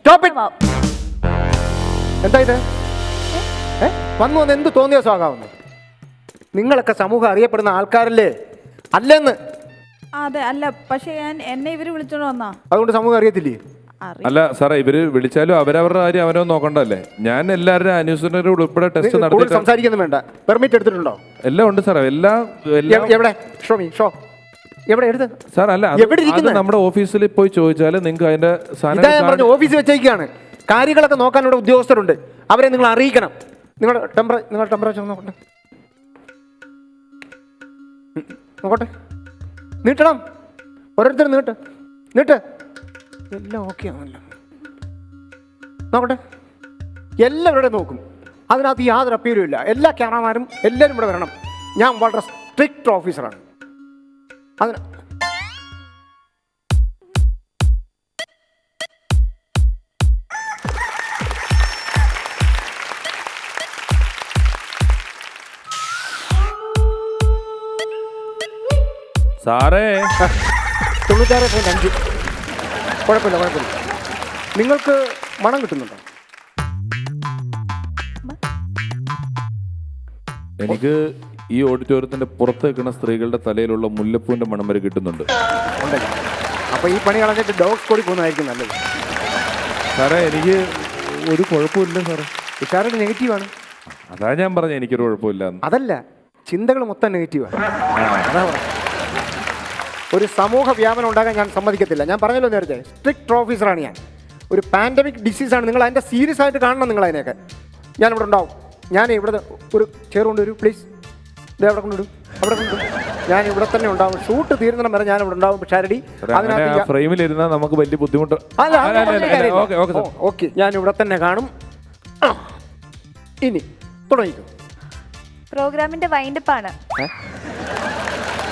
Stop it. എന്താ ഇത്? വന്നു വന്ന് എന്ത് തോന്നിയ സ്വാഗാവുന്നു? നിങ്ങളൊക്കെ സമൂഹം അറിയപ്പെടുന്ന ആൾക്കാരല്ലേ? അല്ലെന്ന്. അതെ, അല്ല, പക്ഷെ എന്നെ ഇവര് വിളിച്ചോണ്ട് വന്നാ. അതുകൊണ്ട് സമൂഹം അറിയത്തില്ലേ? അല്ല സാറേ, ഇവര് വിളിച്ചാലും അവരവരുടെ കാര്യം അവനോ നോക്കണ്ടല്ലേ. ഞാൻ എല്ലാവരും അന്വേഷണ ഉൾപ്പെടെ ടെസ്റ്റ് നടത്തി സംസാരിക്കുന്നു വേണ്ട. പെർമിറ്റ് എടുത്തിട്ടുണ്ടോ? എല്ലാം ഉണ്ട് സാറേ. എല്ലാം എവിടെ? Show me, show. എവിടെ എടുത്ത്? സാർ അല്ല, അത് നമ്മുടെ ഓഫീസിൽ പോയി ചോദിച്ചാൽ നിങ്ങൾക്ക് അതിന്റെ സാധനം ഓഫീസിൽ വെച്ചേക്കാണ്. കാര്യങ്ങളൊക്കെ നോക്കാൻ ഇവിടെ ഉദ്യോഗസ്ഥരുണ്ട്. അവരെ നിങ്ങൾ അറിയിക്കണം. നിങ്ങളുടെ ടെമ്പറേച്ചർ നോക്കട്ടെ, നോക്കട്ടെ. നീട്ടണം, ഓരോരുത്തരും നീട്ട്. എല്ലാം ഓക്കെ ആണല്ലോ, നോക്കട്ടെ. എല്ലാവരുടെയും നോക്കും. അതിനകത്ത് യാതൊരു അപ്പീലും ഇല്ല. എല്ലാ ക്യാമറമാരും എല്ലാവരും ഇവിടെ വരണം. ഞാൻ വളരെ സ്ട്രിക്റ്റ് ഓഫീസറാണ്. അതിന് സാറേ 96.5. കുഴപ്പമില്ല. നിങ്ങൾക്ക് മണം കിട്ടുന്നുണ്ടോ? എനിക്ക് ഈ ഓഡിറ്റോറിയത്തിന്റെ പുറത്ത് വെക്കുന്ന സ്ത്രീകളുടെ തലയിലുള്ള മുല്ലപ്പൂവിന്റെ മണം വരെ കിട്ടുന്നുണ്ട്. അപ്പൊ ഈ പണി കളഞ്ഞിട്ട് ഡോഗ്സ് കൂടി പോകുന്നതായിരിക്കും നല്ലത്. സാറേ എനിക്ക് ഒരു കുഴപ്പമില്ല സാറേ. ഉഷാരുടെ നെഗറ്റീവാണ്. അതാ ഞാൻ പറഞ്ഞ എനിക്കൊരു കുഴപ്പമില്ല. അതല്ല, ചിന്തകൾ മൊത്തം നെഗറ്റീവാണ്. അതാ ഒരു സമൂഹ വ്യാപനം ഉണ്ടാകാൻ ഞാൻ സമ്മതിക്കത്തില്ല. ഞാൻ പറഞ്ഞല്ലോ നേരത്തെ, സ്ട്രിക്റ്റ് ഓഫീസറാണ് ഞാൻ. ഒരു പാൻഡമിക് ഡിസീസാണ്. നിങ്ങൾ അതിൻ്റെ സീരിയസ് ആയിട്ട് കാണണം. നിങ്ങൾ അതിനെയൊക്കെ ഞാനിവിടെ ഉണ്ടാവും. ഞാൻ ഇവിടെ ഒരു ചെയർ കൊണ്ടുവരും പ്ലീസ്. ഇത് അവിടെ കൊണ്ടിടും. ഞാൻ ഇവിടെ തന്നെ ഉണ്ടാവും. ഷൂട്ട് തീരുന്നിടം വരെ ഞാൻ ഇവിടെ ഉണ്ടാവും. ഷാരടി ഫ്രെയിമിലിരുന്നാൽ നമുക്ക് വലിയ ബുദ്ധിമുട്ട്. ഓക്കെ, ഞാൻ ഇവിടെ തന്നെ കാണും. ഇനി തുടങ്ങിക്കോ. പ്രോഗ്രാമിന്റെ വൈൻഡപ്പ് ആണ്.